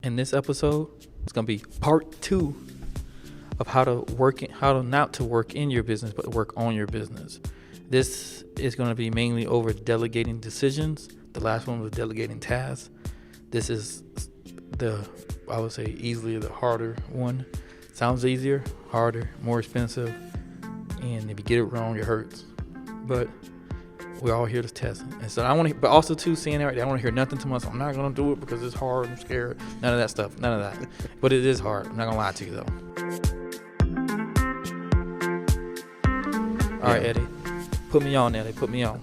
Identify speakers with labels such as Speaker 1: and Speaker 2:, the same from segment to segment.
Speaker 1: In this episode, it's gonna be part 2 of how not to work in your business, but work on your business. This is gonna be mainly over delegating decisions. The last one was delegating tasks. This is I would say easily the harder one. Sounds easier, harder, more expensive, and if you get it wrong, it hurts. But we're all here to test. And so but also too, saying that, I don't want to hear nothing too much. I'm not going to do it because it's hard. I'm scared. None of that stuff. None of that. But it is hard. I'm not going to lie to you though. All right, Eddie. Put me on, Eddie. Put me on.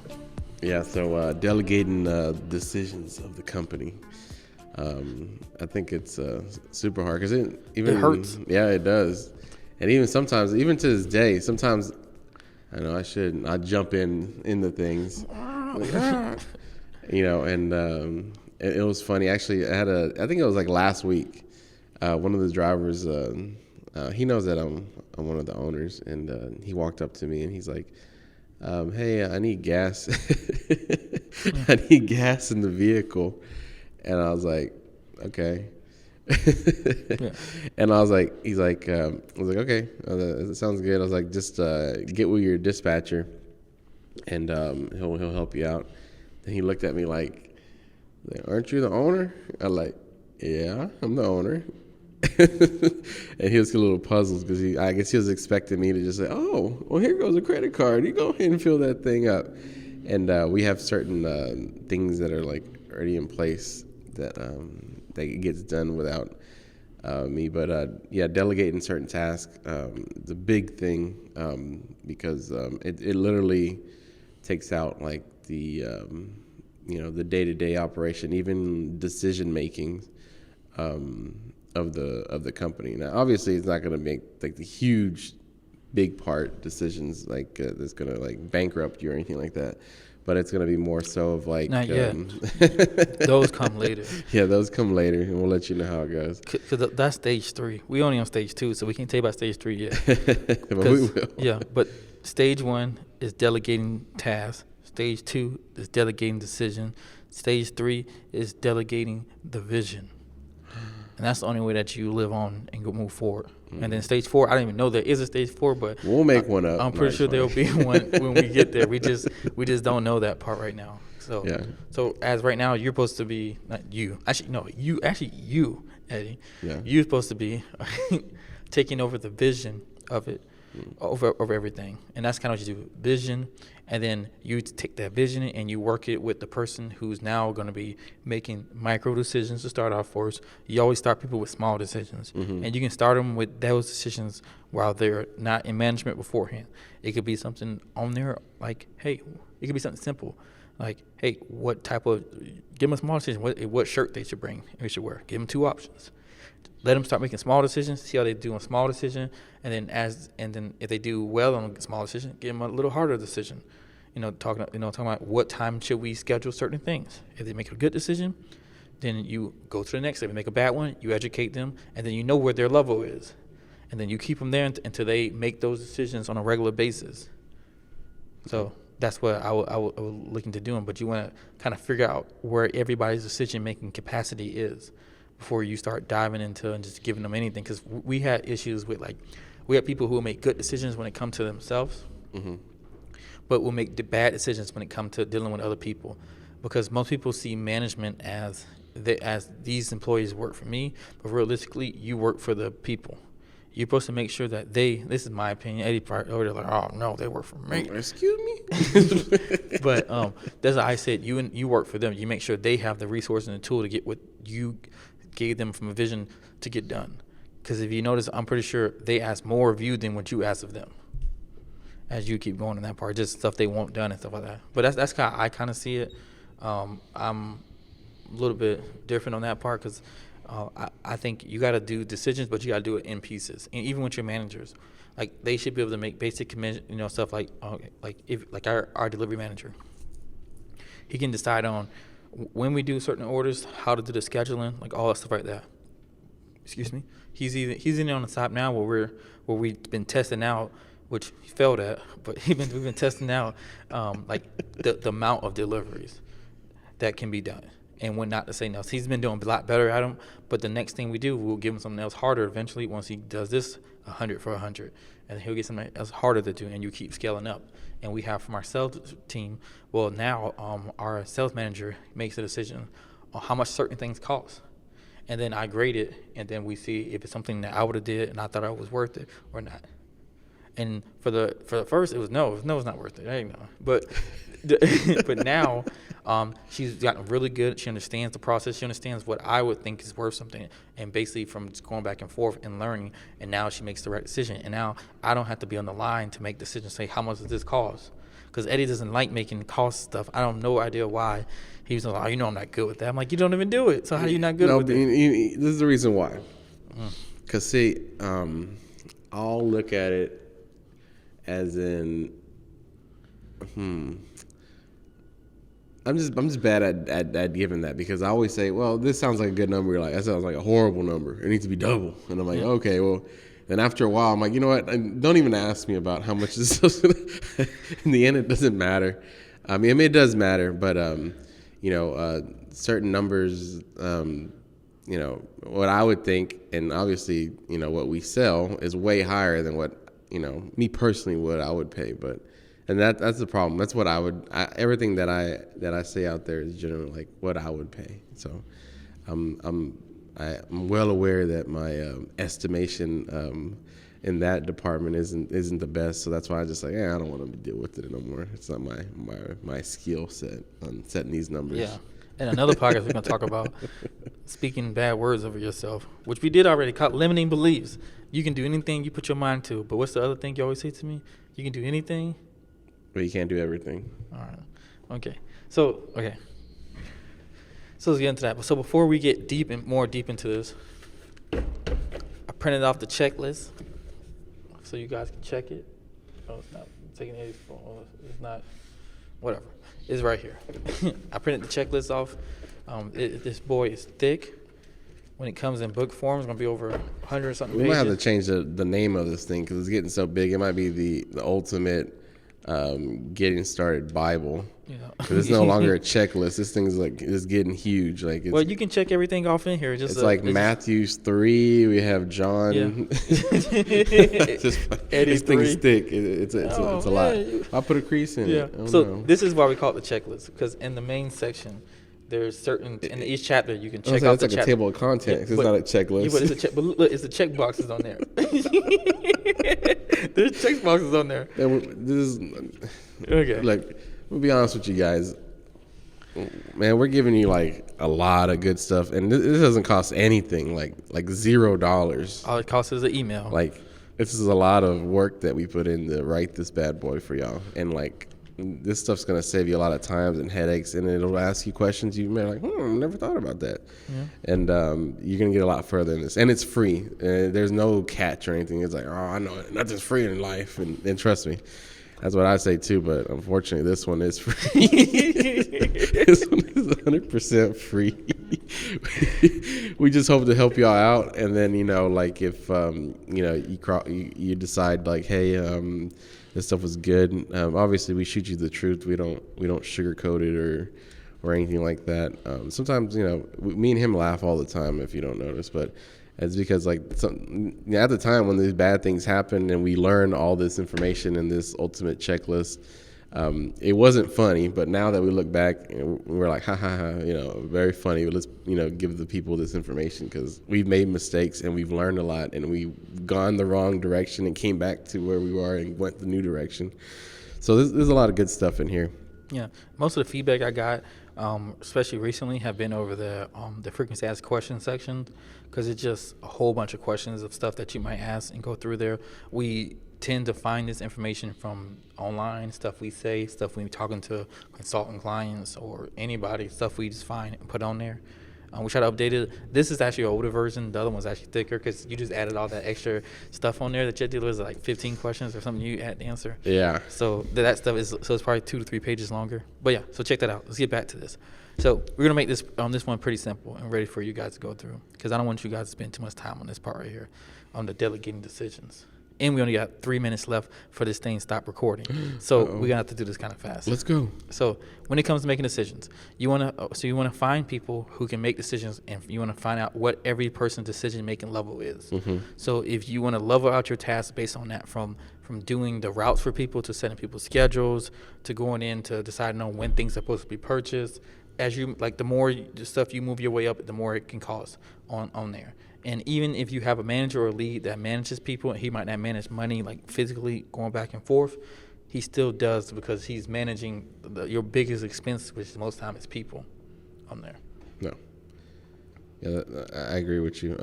Speaker 2: Yeah, so delegating decisions of the company. I think it's super hard because it
Speaker 1: hurts.
Speaker 2: Yeah, it does. And even sometimes, even to this day, sometimes I know I jump into things, and it was funny. Actually, I think it was like last week, one of the drivers, he knows that I'm one of the owners, and he walked up to me and he's like, hey, I need gas. I need gas in the vehicle. And I was like, okay. Yeah. And I was like, okay, that sounds good. I was like, just get with your dispatcher, and he'll help you out. Then he looked at me like, aren't you the owner? I'm like, yeah, I'm the owner. And he was a little puzzled because I guess he was expecting me to just say, oh, well, here goes a credit card. You go ahead and fill that thing up. And we have certain things that are like already in place that it gets done without me. But yeah, delegating certain tasks, it's a big thing because it literally takes out like the the day-to-day operation, even decision making of the company. Now, obviously, it's not going to make like the huge, big part decisions like that's going to like bankrupt you or anything like that. But it's going to be more so of like...
Speaker 1: Not yet. Those come later.
Speaker 2: Yeah, those come later, and we'll let you know how it goes.
Speaker 1: Because that's stage 3. We only on stage 2, so we can't tell you about stage 3 yet.
Speaker 2: But we will.
Speaker 1: Yeah, but stage 1 is delegating tasks. Stage 2 is delegating decision. Stage 3 is delegating the vision. And that's the only way that you live on and go move forward. Mm-hmm. And then stage 4, I don't even know there is a stage 4, but
Speaker 2: we'll make one up.
Speaker 1: I'm pretty sure there'll be one when we get there. We just don't know that part right now. So
Speaker 2: yeah.
Speaker 1: So as right now, you're supposed to be you, Eddie.
Speaker 2: Yeah.
Speaker 1: You're supposed to be taking over the vision of it, over everything, and that's kind of what you do. Vision. And then you take that vision and you work it with the person who's now going to be making micro decisions to start off first. You always start people with small decisions. Mm-hmm. And you can start them with those decisions while they're not in management beforehand. It could be something on there like, hey, it could be something simple. Like, hey, give them a small decision, what shirt they should wear. Give them 2 options. Let them start making small decisions, see how they do on small decision, and then if they do well on a small decision, give them a little harder decision. Talking about what time should we schedule certain things. If they make a good decision, then you go to the next. If they make a bad one, you educate them, and then you know where their level is, and then you keep them there until they make those decisions on a regular basis. So that's what I was looking to doing. But you want to kind of figure out where everybody's decision-making capacity is before you start diving into and just giving them anything. Because we had issues with we have people who make good decisions when it comes to themselves, mm-hmm. but will make bad decisions when it comes to dealing with other people. Because most people see management as these employees work for me, but realistically, you work for the people. You're supposed to make sure that this is my opinion, Eddie part over there like, oh no, they work for me.
Speaker 2: Excuse me?
Speaker 1: But that's what I said, you work for them. You make sure they have the resource and the tool to get what you gave them from a vision to get done. Because if you notice, I'm pretty sure they ask more of you than what you ask of them. As you keep going in that part, just stuff they want done and stuff like that. But that's kind of, I kind of see it. I'm a little bit different on that part because I think you got to do decisions, but you got to do it in pieces. And even with your managers, like they should be able to make basic stuff like our delivery manager. He can decide on when we do certain orders, how to do the scheduling, like all that stuff like that. Excuse me. He's in on the top now where we've been testing out, which he failed at, but we've been testing out like the amount of deliveries that can be done. and when not to say no. So he's been doing a lot better at them, but the next thing we do, we'll give him something else harder eventually. Once he does this, 100 for 100, and he'll get something else harder to do, and you keep scaling up. And we have from our sales team, well, now our sales manager makes a decision on how much certain things cost. And then I grade it, and then we see if it's something that I would have did and I thought I was worth it or not. And for the first, it was no, it's not worth it. I ain't know. But but now she's gotten really good. She understands the process. She understands what I would think is worth something. And basically from just going back and forth and learning, and now she makes the right decision. And now I don't have to be on the line to make decisions, say, how much does this cost? Because Eddie doesn't like making cost stuff. I have no idea why. He was like, oh, you know I'm not good with that. I'm like, you don't even do it. So how are you not good with it?
Speaker 2: This is the reason why. Because, see, I'll look at it as in, I'm just bad at giving that, because I always say, well, this sounds like a good number. You're like, that sounds like a horrible number. It needs to be double. And I'm like, okay, well, then after a while, I'm like, you know what? Don't even ask me about how much this is. In the end, it doesn't matter. I mean, it does matter, but, certain numbers, what I would think, and obviously, what we sell is way higher than what, me personally, what I would pay. And that's the problem. That's what everything that I say out there is generally like what I would pay. So I'm well aware that my estimation in that department isn't the best. So that's why I just like, I don't want to deal with it no more. It's not my skill set on setting these numbers.
Speaker 1: Yeah. And another podcast we're going to talk about speaking bad words over yourself, which we did already, called limiting beliefs. You can do anything you put your mind to. But what's the other thing you always say to me? You can do anything.
Speaker 2: But you can't do everything.
Speaker 1: All right. Okay. So let's get into that. So before we get more deep into this, I printed off the checklist so you guys can check it. Oh, it's not taking any phone. It's not. Whatever. It's right here. I printed the checklist off. This boy is thick. When it comes in book form, it's going to be over 100 or something pages.
Speaker 2: We might have to change the name of this thing because it's getting so big. It might be the ultimate getting started Bible. Because it's no longer a checklist. This thing's it's getting huge.
Speaker 1: Well, you can check everything off in here.
Speaker 2: It's like Matthew's 3. We have John. Yeah. These things thick. It's a lot. I'll put a crease in it.
Speaker 1: So this is why we call it the checklist, because in the main section, there's certain in each chapter you can check out.
Speaker 2: It's like a table of contents. It's not a checklist.
Speaker 1: Yeah, but look, it's the check boxes on there. There's check boxes on there.
Speaker 2: Okay. Like, we'll be honest with you guys. Man, we're giving you like a lot of good stuff, and this doesn't cost anything. Like $0.
Speaker 1: All it costs is an email.
Speaker 2: Like, this is a lot of work that we put in to write this bad boy for y'all, and like, this stuff's gonna save you a lot of times and headaches, and it'll ask you questions you may like, never thought about that. Yeah. And you're gonna get a lot further in this, and it's free. There's no catch or anything. It's like, I know nothing's free in life, and trust me, that's what I say too. But unfortunately, this one is free. This one is 100% free. We just hope to help y'all out, and then like if you decide like, hey, this stuff was good. Obviously, we shoot you the truth. We don't sugarcoat it or anything like that. Sometimes me and him laugh all the time if you don't notice, but it's because like at the time when these bad things happen and we learn all this information in this ultimate checklist, it wasn't funny. But now that we look back, we're like, very funny. But let's give the people this information because we've made mistakes and we've learned a lot and we've gone the wrong direction and came back to where we were and went the new direction. So there's a lot of good stuff in here.
Speaker 1: Yeah, most of the feedback I got, especially recently, have been over the frequency asked questions section, because it's just a whole bunch of questions of stuff that you might ask and go through there. We tend to find this information from online, stuff we say, stuff we talking to consultant clients or anybody, stuff we just find and put on there. We try to update it. This is actually an older version. The other one's actually thicker because you just added all that extra stuff on there. The chat dealer is like 15 questions or something you had to answer. Yeah. So that stuff is it's probably 2 to 3 pages longer. But yeah, so check that out. Let's get back to this. So we're gonna make this one pretty simple and ready for you guys to go through, because I don't want you guys to spend too much time on this part right here, on the delegating decisions. And we only got 3 minutes left for this thing to stop recording. So we're going to have to do this kind of fast.
Speaker 2: Let's go.
Speaker 1: So when it comes to making decisions, you want to find people who can make decisions, and you want to find out what every person's decision-making level is. So if you want to level out your tasks based on that, from doing the routes for people to setting people's schedules to going in to deciding on when things are supposed to be purchased, as you like, the more the stuff you move your way up, the more it can cost on there. And even if you have a manager or a lead that manages people, and he might not manage money like physically going back and forth, he still does, because he's managing your biggest expense, which most time is people on there.
Speaker 2: No. Yeah, I agree with you.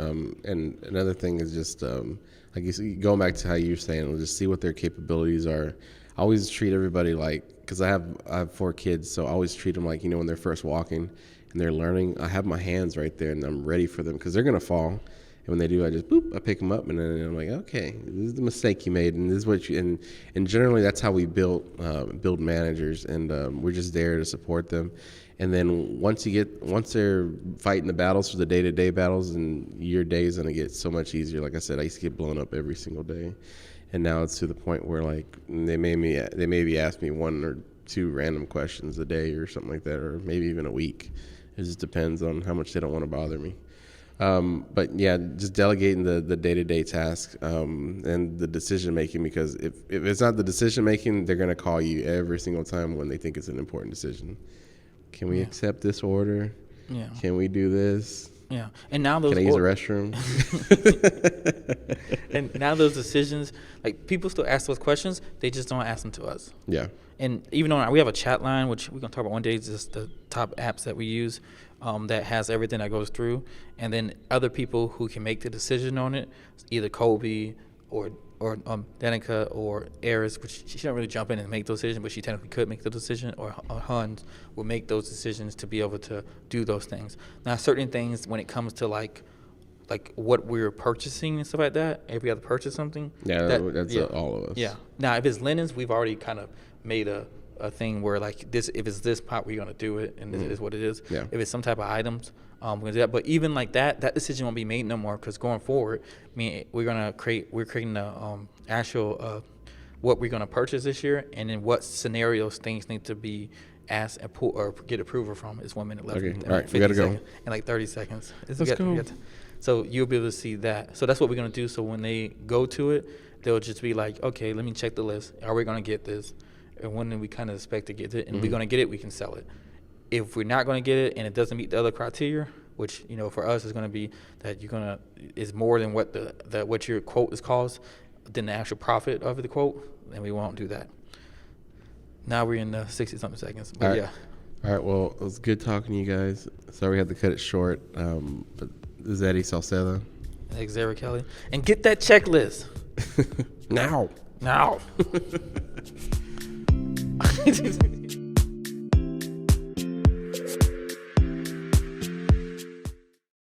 Speaker 2: And another thing is just, like you see, going back to how you're saying, just see what their capabilities are. I always treat everybody like, because I have 4 kids, so I always treat them like, when they're first walking and they're learning, I have my hands right there and I'm ready for them, because they're going to fall. And when they do, I just I pick them up, and then I'm like, okay, this is the mistake you made, and this is what you. And generally, that's how we build managers, and we're just there to support them. And then once they're fighting the battles for the day-to-day battles, and your day is gonna get so much easier. Like I said, I used to get blown up every single day, and now it's to the point where like they maybe ask me 1 or 2 random questions a day or something like that, or maybe even a week. It just depends on how much they don't want to bother me. But yeah, just delegating the day-to-day tasks and the decision-making, because if it's not the decision-making, they're going to call you every single time when they think it's an important decision. Can we accept this order?
Speaker 1: Yeah.
Speaker 2: Can we do this?
Speaker 1: Yeah. And now those.
Speaker 2: Can I use the restroom?
Speaker 1: And now those decisions, like, people still ask those questions, they just don't ask them to us.
Speaker 2: Yeah.
Speaker 1: And even though we have a chat line, which we're going to talk about one day, just the top apps that we use, that has everything that goes through. And then other people who can make the decision on it, either Colby or Danica or Eris, which she don't really jump in and make those decisions, but she technically could make the decision, or Hans will make those decisions to be able to do those things. Now, certain things, when it comes to like what we're purchasing and stuff like that, if we have to purchase something.
Speaker 2: Yeah, that's all of us.
Speaker 1: Yeah. Now, if it's linens, we've already kind of made a thing where, like, this, if it's this pot, we're going to do it, and this is what it is. Yeah. If it's some type of items, we're going to do that. But even like that decision won't be made no more, because going forward, we're creating the actual what we're going to purchase this year, and then what scenarios things need to be asked and pull or get approval from. It's 1 minute left.
Speaker 2: Okay, all right, we got to go.
Speaker 1: In like 30 seconds.
Speaker 2: Let's go.
Speaker 1: So you'll be able to see that. So that's what we're going to do. So when they go to it, they'll just be like, okay, let me check the list. Are we going to get this? And when we kind of expect to get it, and we're going to get it, we can sell it. If we're not going to get it and it doesn't meet the other criteria, which, for us is going to be that is more than what your quote is cost, than the actual profit of the quote, then we won't do that. Now we're in the 60-something seconds. But
Speaker 2: all right. All right, well, it was good talking to you guys. Sorry we had to cut it short. But this is Eddie Sauceda.
Speaker 1: Xavier Kelly. And get that checklist.
Speaker 2: Now.